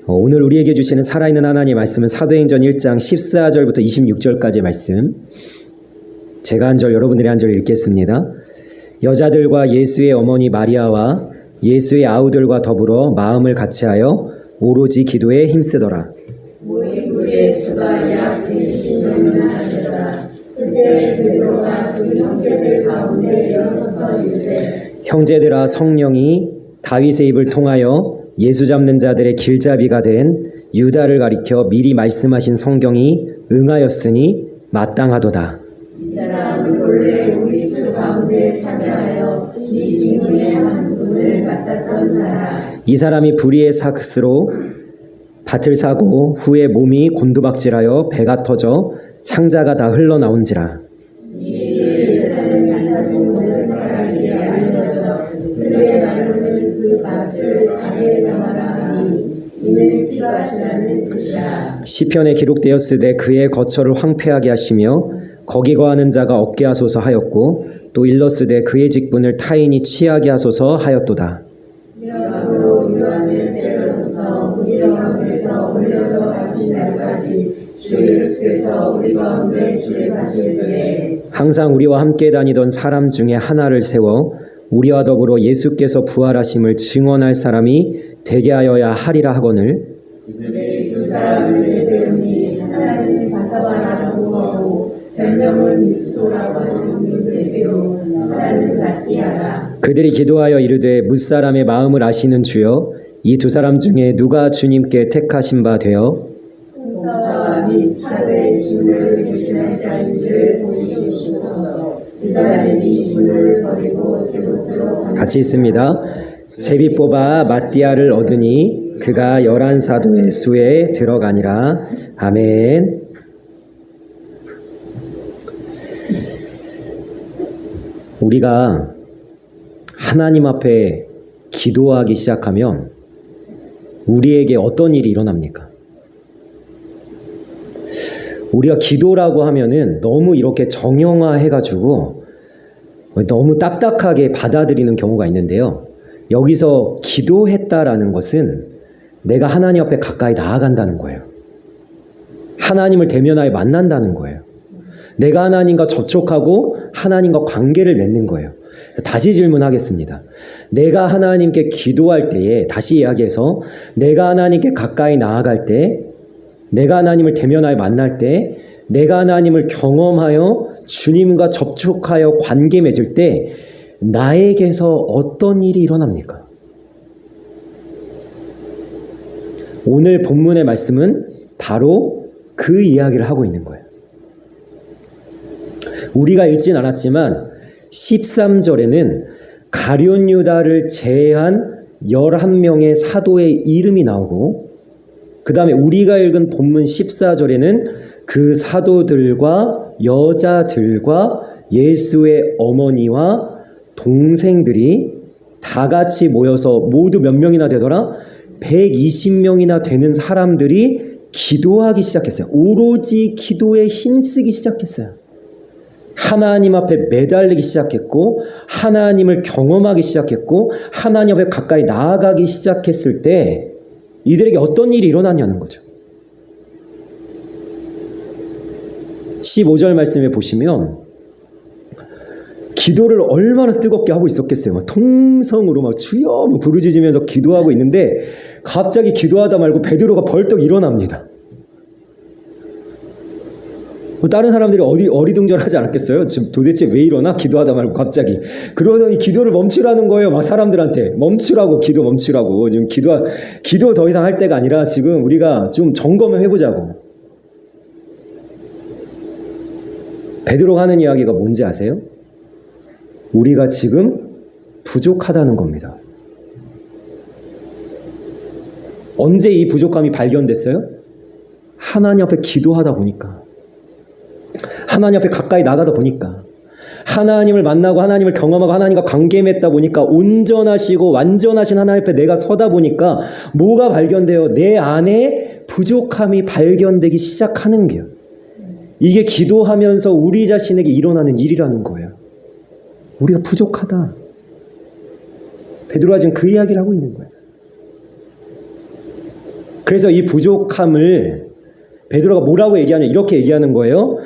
오늘 우리에게 주시는 살아있는 하나님의 말씀은 사도행전 1장 14절부터 26절까지의 말씀. 제가 한 절, 여러분들이 한 절 읽겠습니다. 여자들과 예수의 어머니 마리아와 예수의 아우들과 더불어 마음을 같이하여 오로지 기도에 힘쓰더라. 모인 우리의 수가 약 120명이나 되더라. 그때 베드로가 그 형제들 가운데 일어서서 이르되, 형제들아, 성령이 다윗의 입을 통하여 예수 잡는 자들의 길잡이가 된 유다를 가리켜 미리 말씀하신 성경이 응하였으니 마땅하도다. 이 사람은 본래 우리 수 가운데 참여하여 이 징문의 한 분을 맡았던 자라. 이 사람이 불의의 삭스로 밭을 사고 후에 몸이 곤두박질하여 배가 터져 창자가 다 흘러나온지라. 이 일을 제자는 나사렛 모든 사람에게 알려져 그의 말로는 그 밭을 악에 당하라 하니 이는 피밭이라는 뜻이라. 시편에 기록되었으되 그의 거처를 황폐하게 하시며 거기 거하는 자가 없게 하소서 하였고 또 일렀으되 그의 직분을 타인이 취하게 하소서 하였도다. 이러므로 요한의 세로부터 무기력함에서 올려져 가신 날까지 주 예수께서 우리 가운데 출입하실 때에 항상 우리와 함께 다니던 사람 중에 하나를 세워 우리와 더불어 예수께서 부활하심을 증언할 사람이 되게 하여야 하리라 하거늘. 이들이 두 사람을 내세우니 하나는 바사바라고 하고 별명은 미스도라고 하는 요셉이요 하나는 마띠아라. 그들이 기도하여 이르되 뭇사람의 마음을 아시는 주여, 이 두 사람 중에 누가 주님께 택하신 바 되어 공사와 및 사도의 직분을 대신할 자인 줄 보이시옵소서. 유다는 이 직분을 버리고 제 곳으로 같이 있습니다. 제비 뽑아 마띠아를 얻으니 그가 11사도의 수에 들어가니라. 아멘. 우리가 하나님 앞에 기도하기 시작하면 우리에게 어떤 일이 일어납니까? 우리가 기도라고 하면은 너무 이렇게 정형화해가지고 너무 딱딱하게 받아들이는 경우가 있는데요. 여기서 기도했다라는 것은 내가 하나님 앞에 가까이 나아간다는 거예요. 하나님을 대면하여 만난다는 거예요. 내가 하나님과 접촉하고 하나님과 관계를 맺는 거예요. 다시 질문하겠습니다. 내가 하나님께 기도할 때에, 다시 이야기해서 내가 하나님께 가까이 나아갈 때, 내가 하나님을 대면하여 만날 때, 내가 하나님을 경험하여 주님과 접촉하여 관계 맺을 때 나에게서 어떤 일이 일어납니까? 오늘 본문의 말씀은 바로 그 이야기를 하고 있는 거예요. 우리가 읽진 않았지만 13절에는 가룟 유다를 제외한 11명의 사도의 이름이 나오고, 그 다음에 우리가 읽은 본문 14절에는 그 사도들과 여자들과 예수의 어머니와 동생들이 다 같이 모여서 모두 몇 명이나 되더라? 120명이나 되는 사람들이 기도하기 시작했어요. 오로지 기도에 힘쓰기 시작했어요. 하나님 앞에 매달리기 시작했고, 하나님을 경험하기 시작했고, 하나님 앞에 가까이 나아가기 시작했을 때 이들에게 어떤 일이 일어났냐는 거죠. 15절 말씀에 보시면 기도를 얼마나 뜨겁게 하고 있었겠어요. 막 통성으로 막 주여 막 부르짖으면서 기도하고 있는데 갑자기 기도하다 말고 베드로가 벌떡 일어납니다. 다른 사람들이 어리둥절하지 않았겠어요? 지금 도대체 왜 일어나? 기도하다 말고 갑자기. 그러더니 기도를 멈추라는 거예요. 막 사람들한테. 멈추라고, 기도 멈추라고. 지금 기도 더 이상 할 때가 아니라 지금 우리가 좀 점검을 해보자고. 베드로가 하는 이야기가 뭔지 아세요? 우리가 지금 부족하다는 겁니다. 언제 이 부족함이 발견됐어요? 하나님 앞에 기도하다 보니까. 하나님 앞에 가까이 나가다 보니까, 하나님을 만나고 하나님을 경험하고 하나님과 관계 맺다 보니까, 온전하시고 완전하신 하나님 앞에 내가 서다 보니까 뭐가 발견돼요? 내 안에 부족함이 발견되기 시작하는 게요. 이게 기도하면서 우리 자신에게 일어나는 일이라는 거예요. 우리가 부족하다. 베드로가 지금 그 이야기를 하고 있는 거예요. 그래서 이 부족함을 베드로가 뭐라고 얘기하냐, 이렇게 얘기하는 거예요.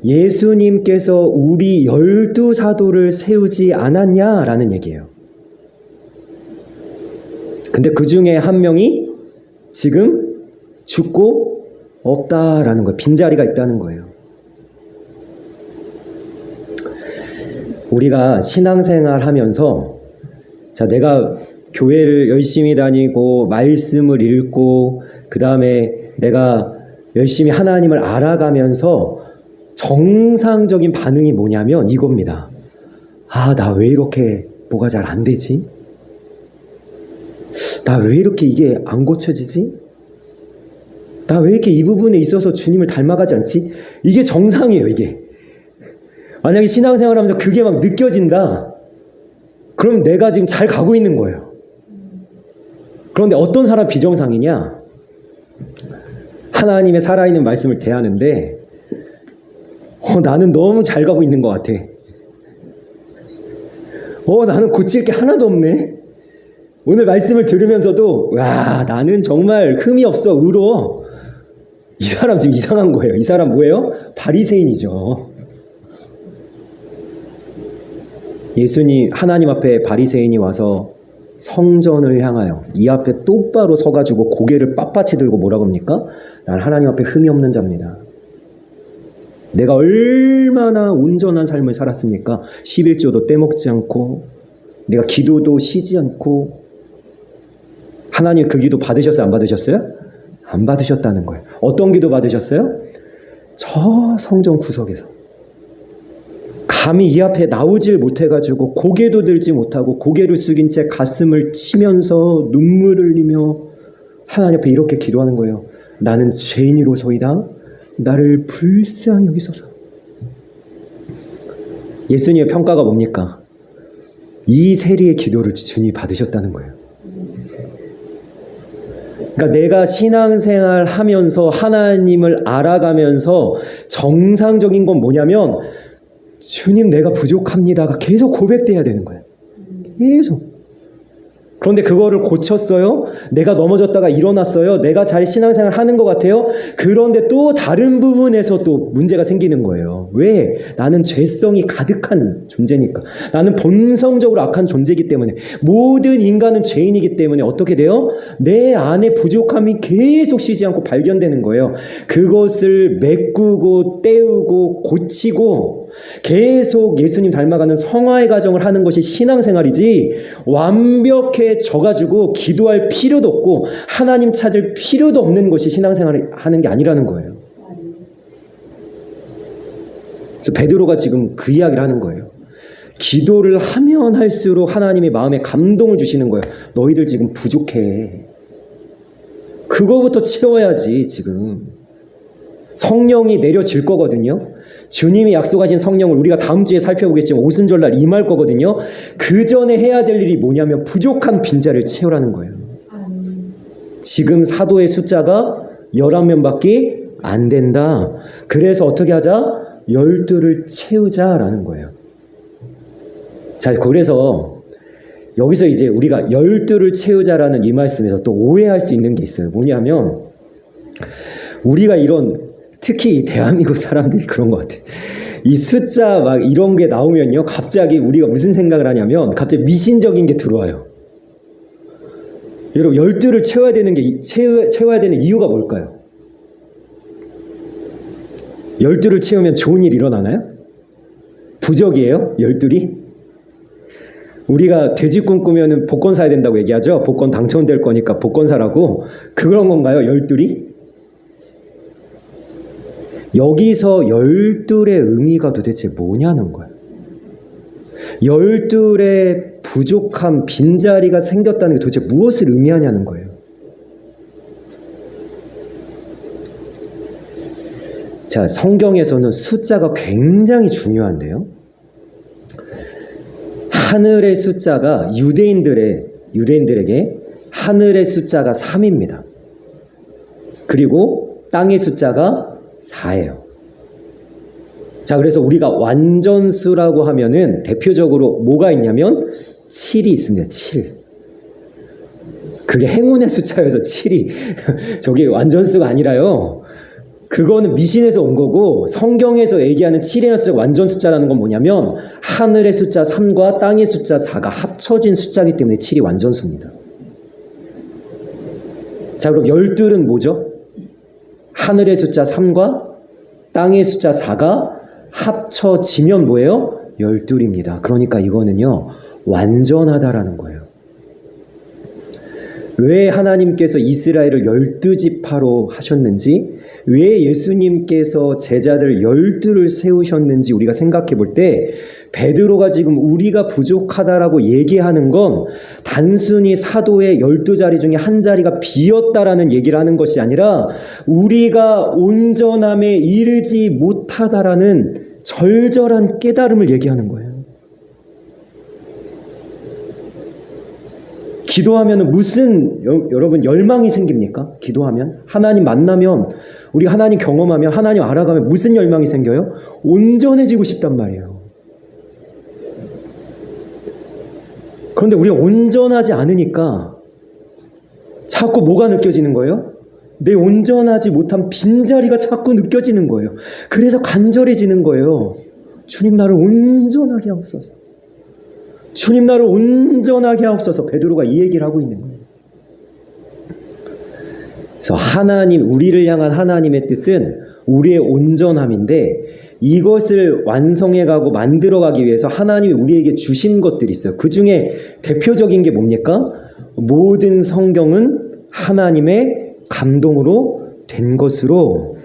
예수님께서 우리 12사도를 세우지 않았냐라는 얘기예요. 근데 그 중에 한 명이 지금 죽고 없다라는 거예요. 빈자리가 있다는 거예요. 우리가 신앙생활 하면서, 자, 내가 교회를 열심히 다니고 말씀을 읽고 그 다음에 내가 열심히 하나님을 알아가면서 정상적인 반응이 뭐냐면 이겁니다. 아, 나 왜 이렇게 뭐가 잘 안 되지? 나 왜 이렇게 이게 안 고쳐지지? 나 왜 이렇게 이 부분에 있어서 주님을 닮아가지 않지? 이게 정상이에요, 이게. 만약에 신앙생활 하면서 그게 막 느껴진다. 그럼 내가 지금 잘 가고 있는 거예요. 그런데 어떤 사람 비정상이냐? 하나님의 살아있는 말씀을 대하는데 나는 너무 잘 가고 있는 것 같아. 나는 고칠 게 하나도 없네. 오늘 말씀을 들으면서도 와, 나는 정말 흠이 없어, 의로워. 이 사람 지금 이상한 거예요. 이 사람 뭐예요? 바리새인이죠. 예수님, 하나님 앞에 바리새인이 와서 성전을 향하여 이 앞에 똑바로 서가지고 고개를 빳빳이 들고 뭐라고 합니까? 난 하나님 앞에 흠이 없는 자입니다. 내가 얼마나 온전한 삶을 살았습니까? 11조도 떼먹지 않고 내가 기도도 쉬지 않고. 하나님 그 기도 받으셨어요? 안 받으셨어요? 안 받으셨다는 거예요. 어떤 기도 받으셨어요? 저 성전 구석에서 감히 이 앞에 나오질 못해가지고 고개도 들지 못하고 고개를 숙인 채 가슴을 치면서 눈물을 흘리며 하나님 앞에 이렇게 기도하는 거예요. 나는 죄인이로소이다. 나를 불쌍히 여기소서. 예수님의 평가가 뭡니까? 이 세리의 기도를 주님이 받으셨다는 거예요. 그러니까 내가 신앙생활 하면서 하나님을 알아가면서 정상적인 건 뭐냐면 주님, 내가 부족합니다가 계속 고백돼야 되는 거예요. 계속. 그런데 그거를 고쳤어요. 내가 넘어졌다가 일어났어요. 내가 잘 신앙생활 하는 것 같아요. 그런데 또 다른 부분에서 또 문제가 생기는 거예요. 왜? 나는 죄성이 가득한 존재니까. 나는 본성적으로 악한 존재이기 때문에. 모든 인간은 죄인이기 때문에 어떻게 돼요? 내 안에 부족함이 계속 쉬지 않고 발견되는 거예요. 그것을 메꾸고 때우고 고치고 계속 예수님 닮아가는 성화의 과정을 하는 것이 신앙생활이지, 완벽해져가지고 기도할 필요도 없고 하나님 찾을 필요도 없는 것이 신앙생활을 하는 게 아니라는 거예요. 그래서 베드로가 지금 그 이야기를 하는 거예요. 기도를 하면 할수록 하나님이 마음에 감동을 주시는 거예요. 너희들 지금 부족해. 그거부터 채워야지. 지금 성령이 내려질 거거든요. 주님이 약속하신 성령을 우리가 다음 주에 살펴보겠지만 오순절날 임할 거거든요. 그 전에 해야 될 일이 뭐냐면 부족한 빈자리를 채우라는 거예요. 지금 사도의 숫자가 11명밖에 안 된다. 그래서 어떻게 하자? 12를 채우자라는 거예요. 자, 그래서 여기서 이제 우리가 12를 채우자라는 이 말씀에서 또 오해할 수 있는 게 있어요. 뭐냐면 우리가 이런, 특히 대한민국 사람들이 그런 것 같아요. 이 숫자 막 이런 게 나오면요, 갑자기 우리가 무슨 생각을 하냐면 갑자기 미신적인 게 들어와요. 여러분, 12를 채워야 되는 게 채워야 되는 이유가 뭘까요? 12를 채우면 좋은 일 일어나나요? 부적이에요? 12이? 우리가 돼지 꿈꾸면 복권 사야 된다고 얘기하죠. 복권 당첨될 거니까 복권 사라고. 그런 건가요? 12이? 여기서 12의 의미가 도대체 뭐냐는 거예요. 12의 부족함, 빈자리가 생겼다는 게 도대체 무엇을 의미하냐는 거예요. 자, 성경에서는 숫자가 굉장히 중요한데요. 하늘의 숫자가 유대인들에게 하늘의 숫자가 3입니다. 그리고 땅의 숫자가 4예요. 자, 그래서 우리가 완전수라고 하면은 대표적으로 뭐가 있냐면 7이 있습니다. 7. 그게 행운의 숫자여서 7이 저게 완전수가 아니라요. 그거는 미신에서 온 거고, 성경에서 얘기하는 7이라는 숫자가 완전 숫자라는 건 뭐냐면 하늘의 숫자 3과 땅의 숫자 4가 합쳐진 숫자이기 때문에 7이 완전수입니다. 자, 그럼 12는 뭐죠? 하늘의 숫자 3과 땅의 숫자 4가 합쳐지면 뭐예요? 12입니다. 그러니까 이거는요, 완전하다라는 거예요. 왜 하나님께서 이스라엘을 12지파로 하셨는지, 왜 예수님께서 제자들 12를 세우셨는지 우리가 생각해 볼 때, 베드로가 지금 우리가 부족하다라고 얘기하는 건 단순히 사도의 12자리 중에 한 자리가 비었다라는 얘기를 하는 것이 아니라 우리가 온전함에 이르지 못하다라는 절절한 깨달음을 얘기하는 거예요. 기도하면 무슨 여러분 열망이 생깁니까? 기도하면 하나님 만나면, 우리 하나님 경험하면, 하나님 알아가면 무슨 열망이 생겨요? 온전해지고 싶단 말이에요. 그런데 우리가 온전하지 않으니까 자꾸 뭐가 느껴지는 거예요? 내 온전하지 못한 빈자리가 자꾸 느껴지는 거예요. 그래서 간절해지는 거예요. 주님 나를 온전하게 하옵소서. 주님 나를 온전하게 하옵소서. 베드로가 이 얘기를 하고 있는 거예요. 그래서 하나님, 우리를 향한 하나님의 뜻은 우리의 온전함인데, 이것을 완성해가고 만들어가기 위해서 하나님이 우리에게 주신 것들이 있어요. 그 중에 대표적인 게 뭡니까? 모든 성경은 하나님의 감동으로 된 것으로,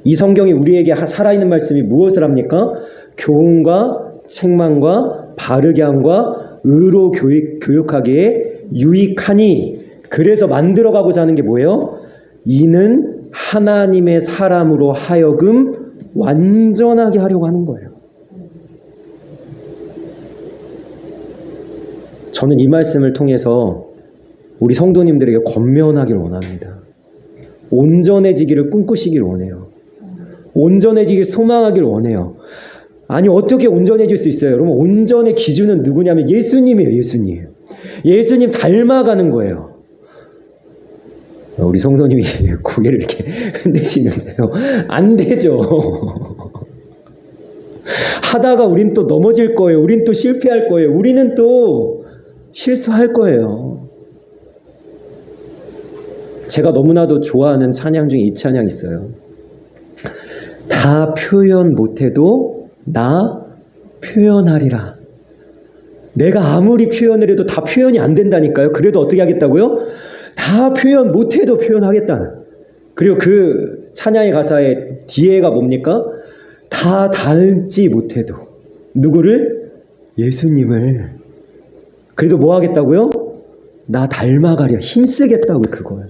이 성경이 우리에게 살아있는 말씀이 무엇을 합니까? 교훈과 책망과 바르게 함과 의로 교육하기에 유익하니, 그래서 만들어가고자 하는 게 뭐예요? 이는 하나님의 사람으로 하여금 완전하게 하려고 하는 거예요. 저는 이 말씀을 통해서 우리 성도님들에게 권면하기를 원합니다. 온전해지기를 꿈꾸시길 원해요. 온전해지길 소망하길 원해요. 아니, 어떻게 온전해질 수 있어요? 여러분, 온전의 기준은 누구냐면 예수님이에요. 예수님. 예수님 닮아가는 거예요. 우리 성도님이 고개를 이렇게 흔드시는데요. 안 되죠. 하다가 우린 또 넘어질 거예요. 우린 또 실패할 거예요. 우리는 또 실수할 거예요. 제가 너무나도 좋아하는 찬양 중에 이 찬양 있어요. 다 표현 못해도 나 표현하리라. 내가 아무리 표현을 해도 다 표현이 안 된다니까요. 그래도 어떻게 하겠다고요? 다 표현 못해도 표현하겠다는. 그리고 그 찬양의 가사의 뒤에가 뭡니까? 다 닮지 못해도 누구를? 예수님을. 그래도 뭐 하겠다고요? 나 닮아가려. 힘쓰겠다고. 그걸.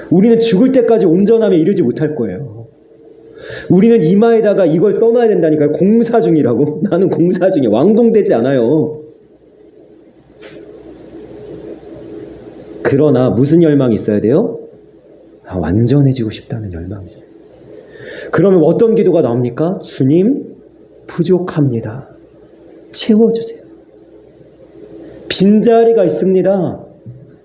우리는 죽을 때까지 온전함에 이르지 못할 거예요. 우리는 이마에다가 이걸 써놔야 된다니까요. 공사 중이라고. 나는 공사 중이야. 완공되지 않아요. 그러나 무슨 열망이 있어야 돼요? 완전해지고 싶다는 열망이 있어요. 그러면 어떤 기도가 나옵니까? 주님, 부족합니다. 채워주세요. 빈자리가 있습니다.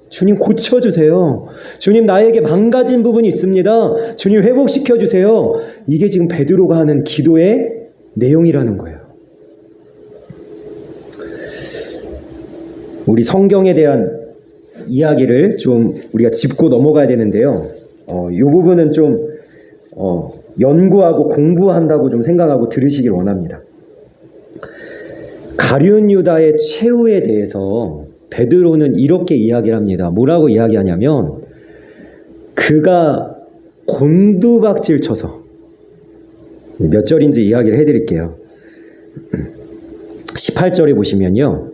주님, 고쳐주세요. 주님, 나에게 망가진 부분이 있습니다. 주님, 회복시켜주세요. 이게 지금 베드로가 하는 기도의 내용이라는 거예요. 우리 성경에 대한 이야기를 좀 우리가 짚고 넘어가야 되는데요. 이 부분은 좀 연구하고 공부한다고 좀 생각하고 들으시길 원합니다. 가룟 유다의 최후에 대해서 베드로는 이렇게 이야기를 합니다. 뭐라고 이야기하냐면, 그가 곤두박질 쳐서, 몇 절인지 이야기를 해드릴게요. 18절에 보시면요,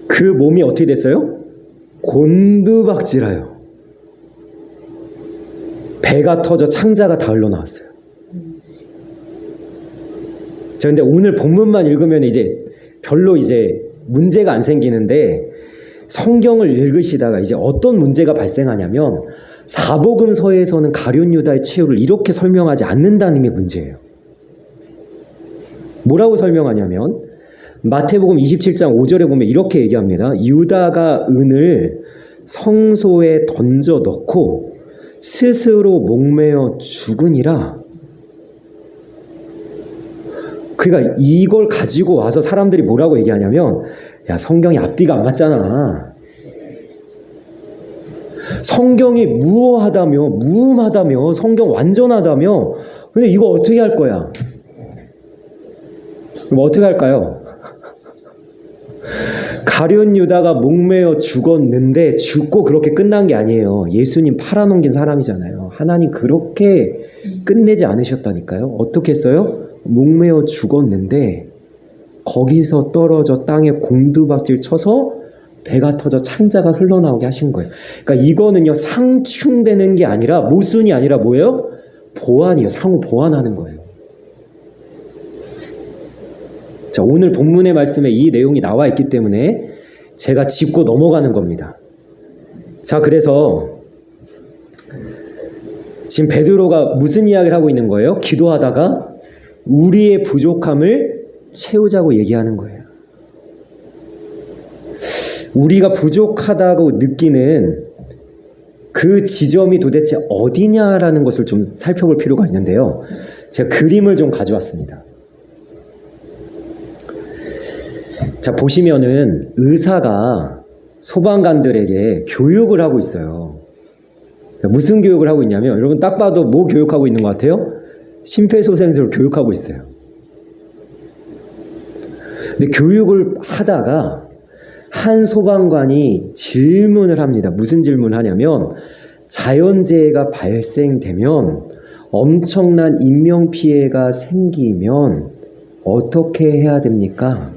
그 몸이 어떻게 됐어요? 곤두박질하여 배가 터져 창자가 다 흘러나왔어요. 자, 근데 오늘 본문만 읽으면 이제 별로 이제 문제가 안 생기는데, 성경을 읽으시다가 이제 어떤 문제가 발생하냐면, 사복음서에서는 가룟 유다의 최후를 이렇게 설명하지 않는다는 게 문제예요. 뭐라고 설명하냐면, 마태복음 27장 5절에 보면 이렇게 얘기합니다. 유다가 은을 성소에 던져 넣고 스스로 목매어 죽으니라. 그러니까 이걸 가지고 와서 사람들이 뭐라고 얘기하냐면, 야, 성경이 앞뒤가 안 맞잖아. 성경이 무어하다며, 무음하다며, 성경 완전하다며. 근데 이거 어떻게 할 거야? 그럼 어떻게 할까요? 가룟 유다가 목매어 죽었는데 죽고 그렇게 끝난 게 아니에요. 예수님 팔아넘긴 사람이잖아요. 하나님 그렇게 끝내지 않으셨다니까요. 어떻게 했어요? 목매어 죽었는데 거기서 떨어져 땅에 공두박질 쳐서 배가 터져 창자가 흘러나오게 하신 거예요. 그러니까 이거는요, 상충되는 게 아니라, 모순이 아니라 뭐예요? 보완이에요. 상호 보완하는 거예요. 자, 오늘 본문의 말씀에 이 내용이 나와 있기 때문에 제가 짚고 넘어가는 겁니다. 자, 그래서 지금 베드로가 무슨 이야기를 하고 있는 거예요? 기도하다가 우리의 부족함을 채우자고 얘기하는 거예요. 우리가 부족하다고 느끼는 그 지점이 도대체 어디냐라는 것을 좀 살펴볼 필요가 있는데요. 제가 그림을 좀 가져왔습니다. 자, 보시면은 의사가 소방관들에게 교육을 하고 있어요. 무슨 교육을 하고 있냐면, 여러분 딱 봐도 뭐 교육하고 있는 것 같아요? 심폐소생술을 교육하고 있어요. 근데 교육을 하다가 한 소방관이 질문을 합니다. 무슨 질문을 하냐면, 자연재해가 발생되면 엄청난 인명피해가 생기면 어떻게 해야 됩니까?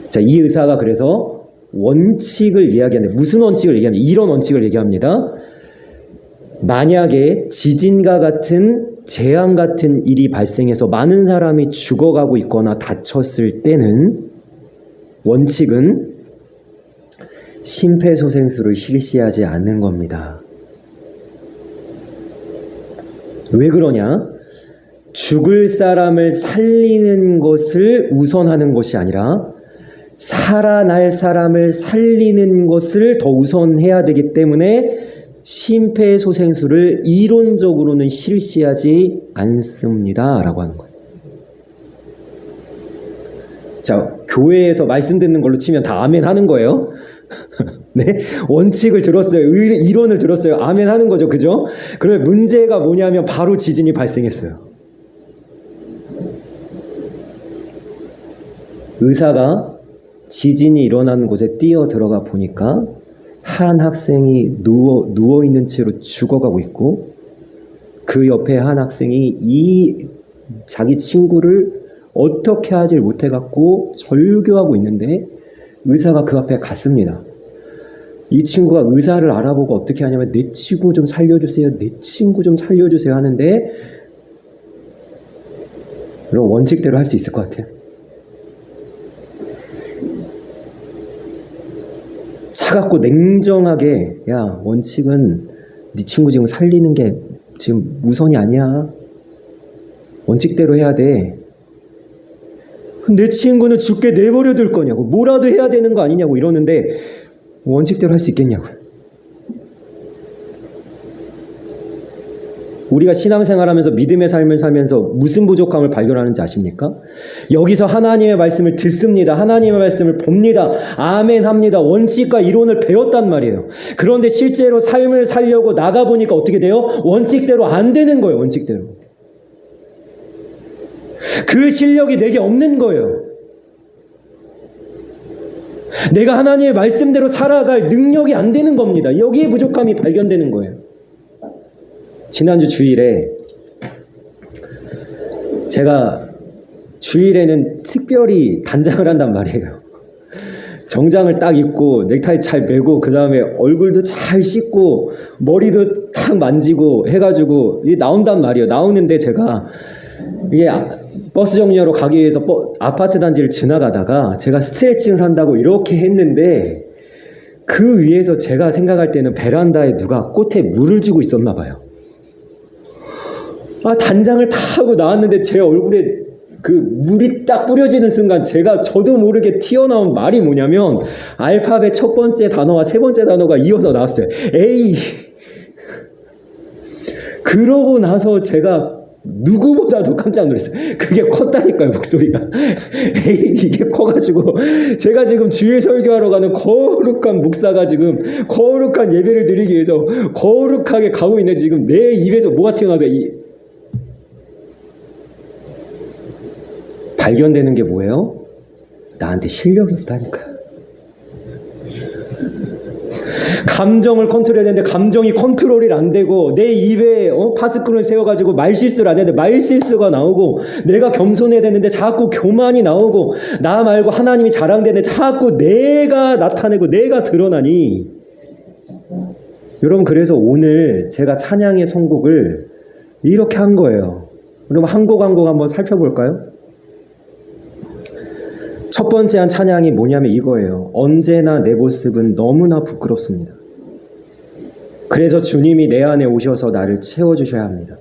자, 이 의사가 그래서 원칙을 이야기하는데, 무슨 원칙을 얘기합니까? 이런 원칙을 얘기합니다. 만약에 지진과 같은 재앙 같은 일이 발생해서 많은 사람이 죽어가고 있거나 다쳤을 때는 원칙은 심폐소생술을 실시하지 않는 겁니다. 왜 그러냐? 죽을 사람을 살리는 것을 우선하는 것이 아니라 살아날 사람을 살리는 것을 더 우선해야 되기 때문에 심폐소생술을 이론적으로는 실시하지 않습니다. 라고 하는 거예요. 자, 교회에서 말씀 듣는 걸로 치면 다 아멘 하는 거예요. 네? 원칙을 들었어요. 이론을 들었어요. 아멘 하는 거죠. 그죠? 그러면 문제가 뭐냐면 바로 지진이 발생했어요. 의사가 지진이 일어나는 곳에 뛰어 들어가 보니까 한 학생이 누워있는 채로 죽어가고 있고, 그 옆에 한 학생이 자기 친구를 어떻게 하질 못해갖고 절규하고 있는데 의사가 그 앞에 갔습니다. 이 친구가 의사를 알아보고 어떻게 하냐면, 내 친구 좀 살려주세요, 내 친구 좀 살려주세요 하는데, 그럼 원칙대로 할 수 있을 것 같아요. 차갑고 냉정하게, 야, 원칙은 네 친구 지금 살리는 게 지금 우선이 아니야. 원칙대로 해야 돼. 내 친구는 죽게 내버려 둘 거냐고, 뭐라도 해야 되는 거 아니냐고 이러는데 원칙대로 할 수 있겠냐고. 우리가 신앙생활하면서 믿음의 삶을 살면서 무슨 부족함을 발견하는지 아십니까? 여기서 하나님의 말씀을 듣습니다. 하나님의 말씀을 봅니다. 아멘 합니다. 원칙과 이론을 배웠단 말이에요. 그런데 실제로 삶을 살려고 나가보니까 어떻게 돼요? 원칙대로 안 되는 거예요. 원칙대로. 그 실력이 내게 없는 거예요. 내가 하나님의 말씀대로 살아갈 능력이 안 되는 겁니다. 여기에 부족함이 발견되는 거예요. 지난주 주일에 제가 주일에는 특별히 단장을 한단 말이에요. 정장을 딱 입고 넥타이 잘 매고 그 다음에 얼굴도 잘 씻고 머리도 딱 만지고 해가지고 이게 나온단 말이에요. 나오는데 제가 이게 버스 정류장으로 가기 위해서 아파트 단지를 지나가다가 제가 스트레칭을 한다고 이렇게 했는데, 그 위에서 제가 생각할 때는 베란다에 누가 꽃에 물을 주고 있었나 봐요. 단장을 다 하고 나왔는데 제 얼굴에 그 물이 딱 뿌려지는 순간 저도 모르게 튀어나온 말이 뭐냐면 알파벳 첫 번째 단어와 세 번째 단어가 이어서 나왔어요. 에이. 그러고 나서 제가 누구보다도 깜짝 놀랐어요. 그게 컸다니까요, 목소리가. 에이, 이게 커가지고 제가 지금 주일 설교하러 가는 거룩한 목사가 지금 거룩한 예배를 드리기 위해서 거룩하게 가고 있는데 지금 내 입에서 뭐가 튀어나오다. 발견되는 게 뭐예요? 나한테 실력이 없다니까요. 감정을 컨트롤해야 되는데 감정이 컨트롤이 안 되고 내 입에 파스꾼을 세워가지고 말실수를 안 했는데 말실수가 나오고 내가 겸손해야 되는데 자꾸 교만이 나오고 나 말고 하나님이 자랑되는데 자꾸 내가 나타내고 내가 드러나니 여러분 그래서 오늘 제가 찬양의 선곡을 이렇게 한 거예요. 그럼 한 곡 한 곡 한번 살펴볼까요? 첫 번째 한 찬양이 뭐냐면 이거예요. 언제나 내 모습은 너무나 부끄럽습니다. 그래서 주님이 내 안에 오셔서 나를 채워주셔야 합니다.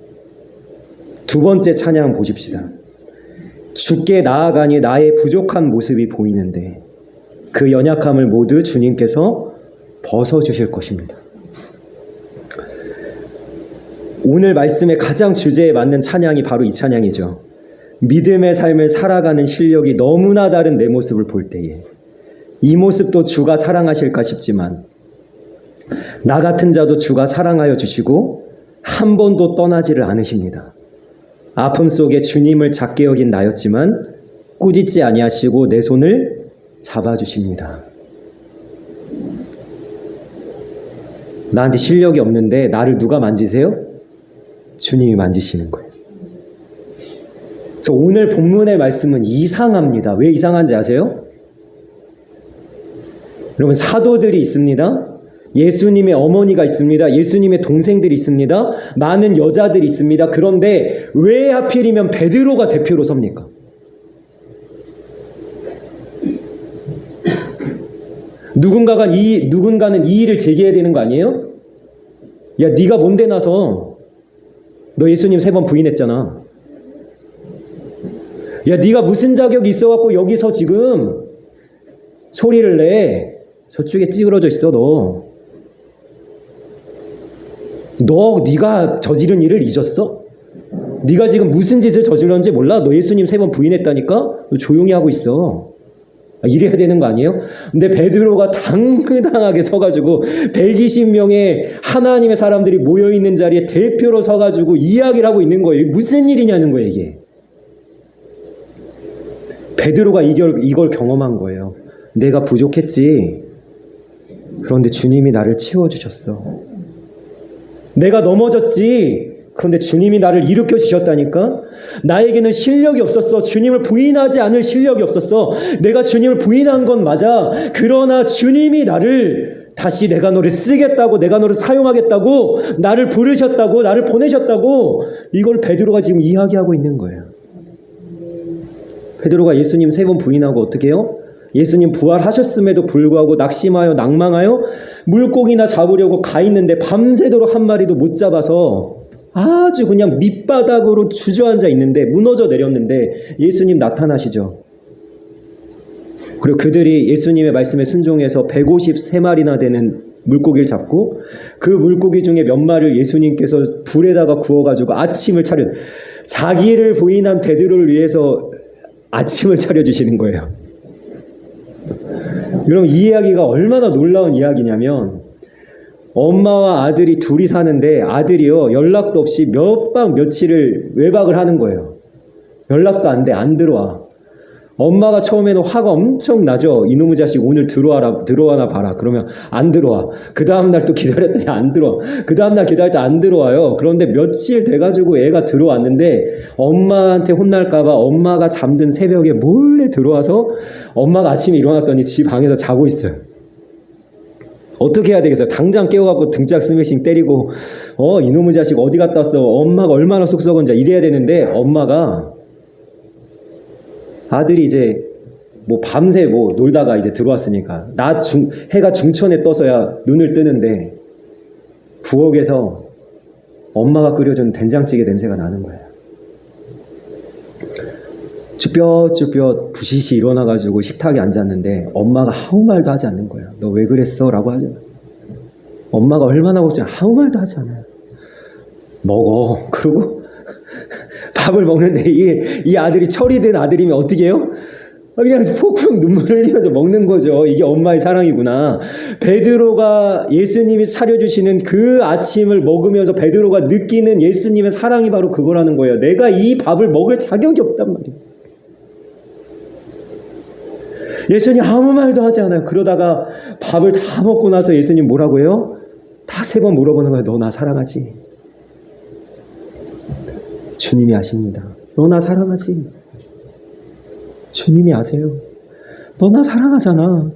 두 번째 찬양 보십시다. 주께 나아가니 나의 부족한 모습이 보이는데 그 연약함을 모두 주님께서 벗어주실 것입니다. 오늘 말씀의 가장 주제에 맞는 찬양이 바로 이 찬양이죠. 믿음의 삶을 살아가는 실력이 너무나 다른 내 모습을 볼 때에 이 모습도 주가 사랑하실까 싶지만 나 같은 자도 주가 사랑하여 주시고 한 번도 떠나지를 않으십니다. 아픔 속에 주님을 작게 여긴 나였지만 꾸짖지 아니하시고 내 손을 잡아주십니다. 나한테 실력이 없는데 나를 누가 만지세요? 주님이 만지시는 거예요. 그래서 오늘 본문의 말씀은 이상합니다. 왜 이상한지 아세요? 여러분 사도들이 있습니다. 예수님의 어머니가 있습니다. 예수님의 동생들이 있습니다. 많은 여자들이 있습니다. 그런데 왜 하필이면 베드로가 대표로 섭니까? 누군가는 이 일을 제기해야 되는 거 아니에요? 야, 네가 뭔데 나서 너 예수님 3번 부인했잖아. 야, 네가 무슨 자격이 있어갖고 여기서 지금 소리를 내. 저쪽에 찌그러져 있어 네가 저지른 일을 잊었어? 네가 지금 무슨 짓을 저질렀는지 몰라? 너 예수님 3번 부인했다니까? 너 조용히 하고 있어. 이래야 되는 거 아니에요? 근데 베드로가 당당하게 서가지고 120명의 하나님의 사람들이 모여있는 자리에 대표로 서가지고 이야기를 하고 있는 거예요. 무슨 일이냐는 거예요, 이게. 베드로가 이걸 경험한 거예요. 내가 부족했지. 그런데 주님이 나를 채워주셨어. 내가 넘어졌지. 그런데 주님이 나를 일으켜 주셨다니까. 나에게는 실력이 없었어. 주님을 부인하지 않을 실력이 없었어. 내가 주님을 부인한 건 맞아. 그러나 주님이 나를 다시 내가 너를 쓰겠다고, 내가 너를 사용하겠다고, 나를 부르셨다고, 나를 보내셨다고, 이걸 베드로가 지금 이야기하고 있는 거예요. 베드로가 예수님 3번 부인하고 어떻게 해요? 예수님 부활하셨음에도 불구하고 낙심하여 낭망하여 물고기나 잡으려고 가 있는데 밤새도록 한 마리도 못 잡아서 아주 그냥 밑바닥으로 주저앉아 있는데 무너져 내렸는데 예수님 나타나시죠. 그리고 그들이 예수님의 말씀에 순종해서 153마리나 되는 물고기를 잡고 그 물고기 중에 몇 마리를 예수님께서 불에다가 구워가지고 아침을 차려, 자기를 부인한 베드로를 위해서 아침을 차려주시는 거예요. 여러분 이 이야기가 얼마나 놀라운 이야기냐면 엄마와 아들이 둘이 사는데 아들이요 연락도 없이 몇 박 며칠을 외박을 하는 거예요. 연락도 안 돼. 안 들어와. 엄마가 처음에는 화가 엄청 나죠. 이놈의 자식 오늘 들어와나 봐라. 그러면 안 들어와. 그 다음날 또 기다렸더니 안 들어와. 그 다음날 기다렸더니 안 들어와요. 그런데 며칠 돼가지고 애가 들어왔는데 엄마한테 혼날까봐 엄마가 잠든 새벽에 몰래 들어와서 엄마가 아침에 일어났더니 집 방에서 자고 있어요. 어떻게 해야 되겠어요? 당장 깨워갖고 등짝 스매싱 때리고 이놈의 자식 어디 갔다 왔어? 엄마가 얼마나 속 썩은지 이래야 되는데 엄마가 아들이 이제 뭐 밤새 뭐 놀다가 이제 들어왔으니까 해가 중천에 떠서야 눈을 뜨는데 부엌에서 엄마가 끓여준 된장찌개 냄새가 나는 거예요. 쭈뼛쭈뼛 부시시 일어나가지고 식탁에 앉았는데 엄마가 아무 말도 하지 않는 거예요. 너 왜 그랬어? 라고 하잖아요. 엄마가 얼마나 걱정, 아무 말도 하지 않아요. 먹어. 그러고 밥을 먹는데 이 아들이 철이 든 아들이면 어떻게 해요? 그냥 폭풍 눈물을 흘리면서 먹는 거죠. 이게 엄마의 사랑이구나. 베드로가 예수님이 차려주시는 그 아침을 먹으면서 베드로가 느끼는 예수님의 사랑이 바로 그거라는 거예요. 내가 이 밥을 먹을 자격이 없단 말이에요. 예수님 아무 말도 하지 않아요. 그러다가 밥을 다 먹고 나서 예수님 뭐라고 해요? 다 3번 물어보는 거예요. 너 나 사랑하지? 주님이 아십니다. 너 나 사랑하지? 주님이 아세요. 너 나 사랑하잖아.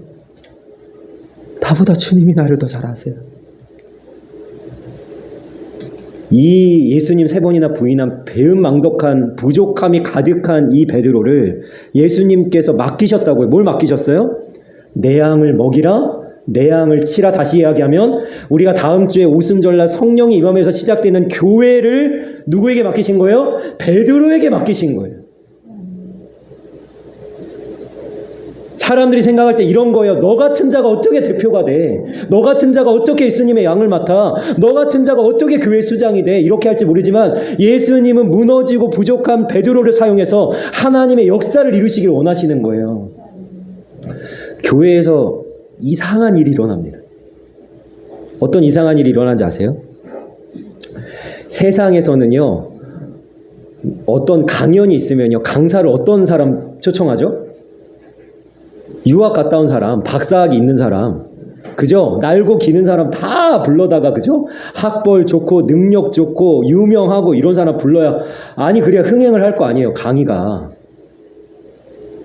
나보다 주님이 나를 더 잘 아세요. 이 예수님 3번이나 부인한 배은망덕한 부족함이 가득한 이 베드로를 예수님께서 맡기셨다고요. 뭘 맡기셨어요? 내 양을 먹이라, 내 양을 치라. 다시 이야기하면 우리가 다음 주에 오순절날 성령이 임하면서 시작되는 교회를 누구에게 맡기신 거예요? 베드로에게 맡기신 거예요. 사람들이 생각할 때 이런 거예요. 너 같은 자가 어떻게 대표가 돼? 너 같은 자가 어떻게 예수님의 양을 맡아? 너 같은 자가 어떻게 교회 수장이 돼? 이렇게 할지 모르지만 예수님은 무너지고 부족한 베드로를 사용해서 하나님의 역사를 이루시길 원하시는 거예요. 교회에서 이상한 일이 일어납니다. 어떤 이상한 일이 일어나는지 아세요? 세상에서는요, 어떤 강연이 있으면요, 강사를 어떤 사람 초청하죠? 유학 갔다 온 사람, 박사학위 있는 사람, 그죠? 날고 기는 사람 다 불러다가, 그죠? 학벌 좋고 능력 좋고 유명하고 이런 사람 불러야, 아니 그래야 흥행을 할 거 아니에요, 강의가.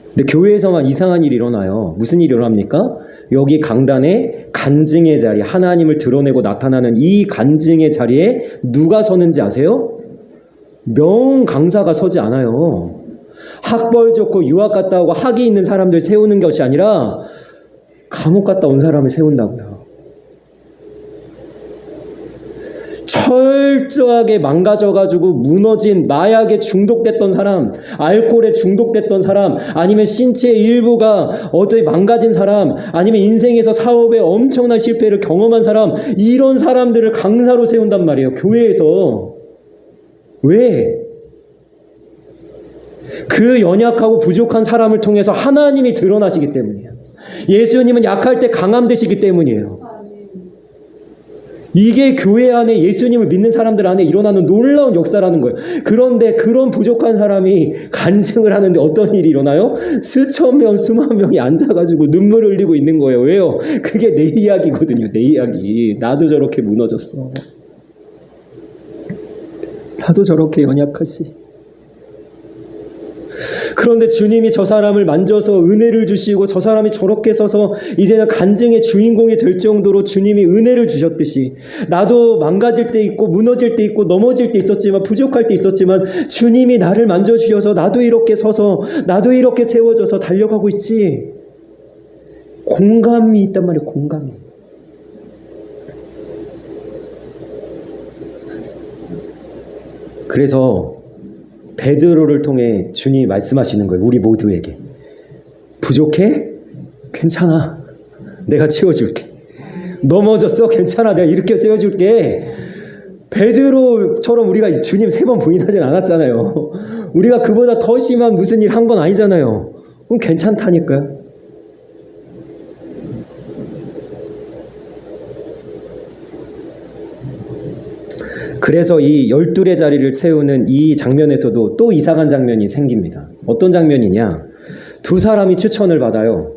근데 교회에서만 이상한 일이 일어나요. 무슨 일이 일어납니까? 여기 강단에 간증의 자리, 하나님을 드러내고 나타나는 이 간증의 자리에 누가 서는지 아세요? 명 강사가 서지 않아요. 학벌 좋고 유학 갔다 오고 학위 있는 사람들 세우는 것이 아니라 감옥 갔다 온 사람을 세운다고요. 철저하게 망가져가지고 무너진, 마약에 중독됐던 사람, 알코올에 중독됐던 사람, 아니면 신체의 일부가 어떻게 망가진 사람, 아니면 인생에서 사업에 엄청난 실패를 경험한 사람, 이런 사람들을 강사로 세운단 말이에요, 교회에서. 왜? 그 연약하고 부족한 사람을 통해서 하나님이 드러나시기 때문이에요. 예수님은 약할 때 강함 되시기 때문이에요. 이게 교회 안에 예수님을 믿는 사람들 안에 일어나는 놀라운 역사라는 거예요. 그런데 그런 부족한 사람이 간증을 하는데 어떤 일이 일어나요? 수천 명, 수만 명이 앉아가지고 눈물을 흘리고 있는 거예요. 왜요? 그게 내 이야기거든요. 내 이야기. 나도 저렇게 무너졌어. 나도 저렇게 연약하지. 그런데 주님이 저 사람을 만져서 은혜를 주시고 저 사람이 저렇게 서서 이제는 간증의 주인공이 될 정도로 주님이 은혜를 주셨듯이 나도 망가질 때 있고 무너질 때 있고 넘어질 때 있었지만 부족할 때 있었지만 주님이 나를 만져주셔서 나도 이렇게 서서 나도 이렇게 세워져서 달려가고 있지. 공감이 있단 말이에요. 공감이. 그래서 베드로를 통해 주님이 말씀하시는 거예요. 우리 모두에게. 부족해? 괜찮아. 내가 채워줄게. 넘어졌어? 괜찮아. 내가 이렇게 세워줄게. 베드로처럼 우리가 주님 3번 부인하진 않았잖아요. 우리가 그보다 더 심한 무슨 일 한 건 아니잖아요. 그럼 괜찮다니까요. 그래서 이 12의 자리를 채우는 이 장면에서도 또 이상한 장면이 생깁니다. 어떤 장면이냐? 2 사람이 추천을 받아요.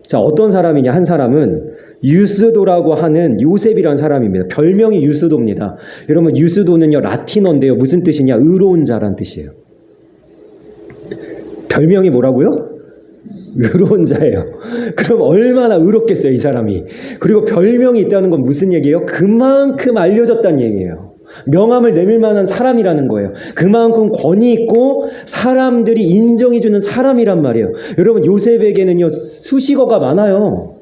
자, 어떤 사람이냐? 한 사람은 유스도라고 하는 요셉이라는 사람입니다. 별명이 유스도입니다. 여러분, 유스도는요, 라틴어인데요. 무슨 뜻이냐? 의로운 자란 뜻이에요. 별명이 뭐라고요? 의로운 자예요. 그럼 얼마나 의롭겠어요, 이 사람이. 그리고 별명이 있다는 건 무슨 얘기예요? 그만큼 알려졌다는 얘기예요. 명함을 내밀 만한 사람이라는 거예요. 그만큼 권위 있고 사람들이 인정해주는 사람이란 말이에요. 여러분, 요셉에게는요, 수식어가 많아요.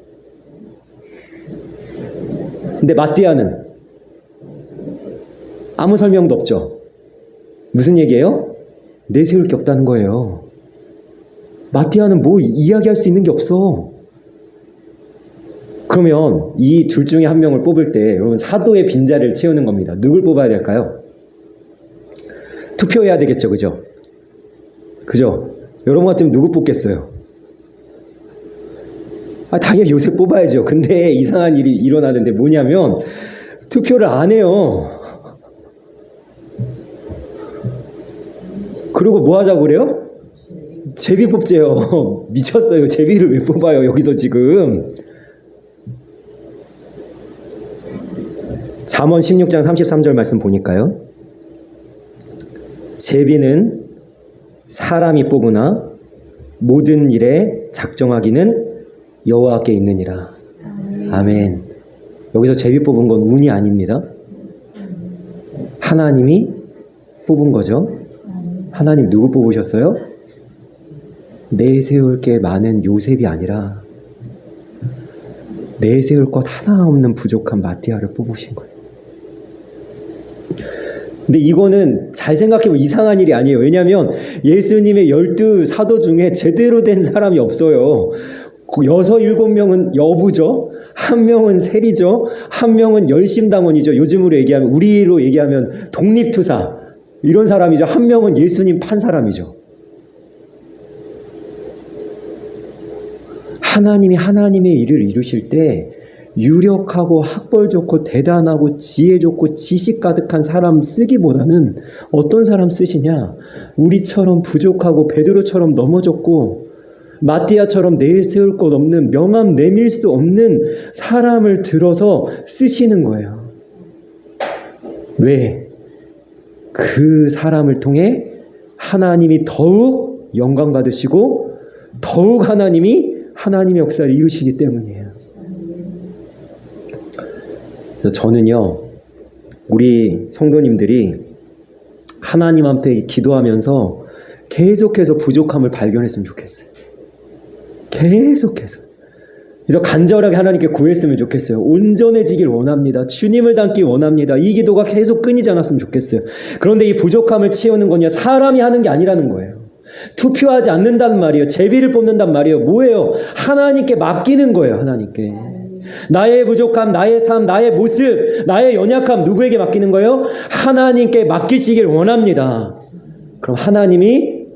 근데 마띠아는 아무 설명도 없죠. 무슨 얘기예요? 내세울 게 없다는 거예요. 마띠아는 뭐 이야기할 수 있는 게 없어. 그러면 이 둘 중에 한 명을 뽑을 때 여러분 사도의 빈자리를 채우는 겁니다. 누굴 뽑아야 될까요? 투표해야 되겠죠. 그죠? 그죠? 여러분 같으면 누구 뽑겠어요? 당연히 요셉 뽑아야죠. 근데 이상한 일이 일어나는데 뭐냐면 투표를 안 해요. 그리고 뭐 하자고 그래요? 제비 뽑재요. 미쳤어요. 제비를 왜 뽑아요 여기서 지금. 잠언 16장 33절 말씀 보니까요. 제비는 사람이 뽑으나 모든 일에 작정하기는 여호와께 있느니라. 아멘. 여기서 제비 뽑은 건 운이 아닙니다. 하나님이 뽑은 거죠. 하나님 누구 뽑으셨어요? 내세울 게 많은 요셉이 아니라 내세울 것 하나 없는 부족한 마띠아를 뽑으신 거예요. 근데 이거는 잘 생각해보면 이상한 일이 아니에요. 왜냐하면 예수님의 12 사도 중에 제대로 된 사람이 없어요. 6, 7명은 여부죠. 1명은 세리죠. 1명은 열심당원이죠. 요즘으로 얘기하면 우리로 얘기하면 독립투사 이런 사람이죠. 1명은 예수님 판 사람이죠. 하나님이 하나님의 일을 이루실 때 유력하고 학벌 좋고 대단하고 지혜 좋고 지식 가득한 사람 쓰기보다는 어떤 사람 쓰시냐? 우리처럼 부족하고 베드로처럼 넘어졌고 마띠아처럼 내세울 것 없는 명함 내밀 수 없는 사람을 들어서 쓰시는 거예요. 왜? 그 사람을 통해 하나님이 더욱 영광 받으시고 더욱 하나님의 역사를 이루시기 때문이에요. 그래서 저는요, 우리 성도님들이 하나님 앞에 기도하면서 계속해서 부족함을 발견했으면 좋겠어요. 계속해서. 그래서 간절하게 하나님께 구했으면 좋겠어요. 온전해지길 원합니다. 주님을 닮기 원합니다. 이 기도가 계속 끊이지 않았으면 좋겠어요. 그런데 이 부족함을 채우는 건요, 사람이 하는 게 아니라는 거예요. 투표하지 않는단 말이에요. 제비를 뽑는단 말이에요. 뭐예요? 하나님께 맡기는 거예요. 하나님께. 나의 부족함, 나의 삶, 나의 모습, 나의 연약함 누구에게 맡기는 거예요? 하나님께 맡기시길 원합니다. 그럼 하나님이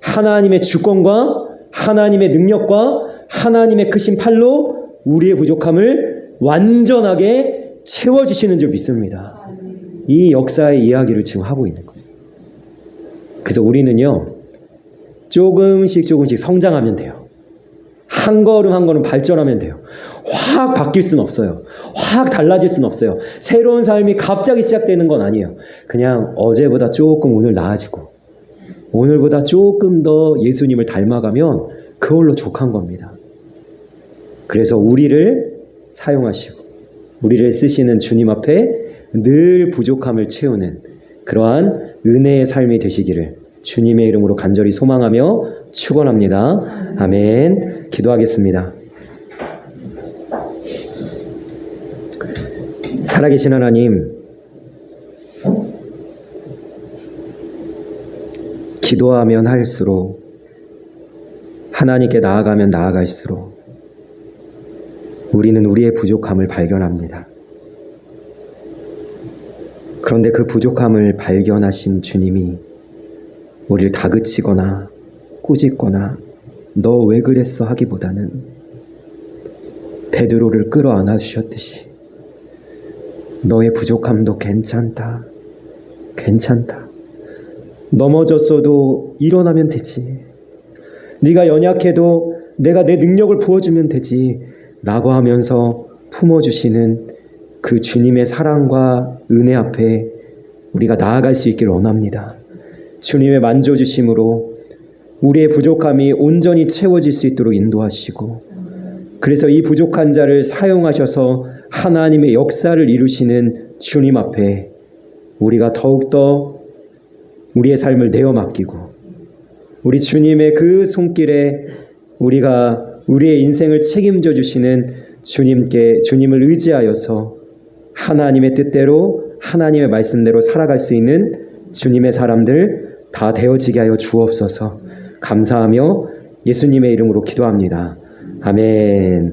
하나님의 주권과 하나님의 능력과 하나님의 크신 팔로 우리의 부족함을 완전하게 채워주시는 줄 믿습니다. 이 역사의 이야기를 지금 하고 있는 거예요. 그래서 우리는요, 조금씩 성장하면 돼요. 한 걸음 한 걸음 발전하면 돼요. 확 바뀔 수는 없어요. 확 달라질 수는 없어요. 새로운 삶이 갑자기 시작되는 건 아니에요. 그냥 어제보다 조금 오늘 나아지고 오늘보다 조금 더 예수님을 닮아가면 그걸로 족한 겁니다. 그래서 우리를 사용하시고 우리를 쓰시는 주님 앞에 늘 부족함을 채우는 그러한 은혜의 삶이 되시기를 주님의 이름으로 간절히 소망하며 축원합니다. 아멘. 기도하겠습니다. 살아계신 하나님, 기도하면 할수록 하나님께 나아가면 나아갈수록 우리는 우리의 부족함을 발견합니다. 그런데 그 부족함을 발견하신 주님이 우리를 다그치거나 꾸짖거나 너 왜 그랬어 하기보다는 베드로를 끌어안아 주셨듯이 너의 부족함도 괜찮다. 넘어졌어도 일어나면 되지. 네가 연약해도 내가 내 능력을 부어주면 되지. 라고 하면서 품어주시는 그 주님의 사랑과 은혜 앞에 우리가 나아갈 수 있기를 원합니다. 주님의 만져주심으로 우리의 부족함이 온전히 채워질 수 있도록 인도하시고 그래서 이 부족한 자를 사용하셔서 하나님의 역사를 이루시는 주님 앞에 우리가 더욱더 우리의 삶을 내어 맡기고 우리 주님의 그 손길에 우리가 우리의 인생을 책임져 주시는 주님을 의지하여서 하나님의 뜻대로 하나님의 말씀대로 살아갈 수 있는 주님의 사람들 다 되어지게 하여 주옵소서. 감사하며 예수님의 이름으로 기도합니다. 아멘.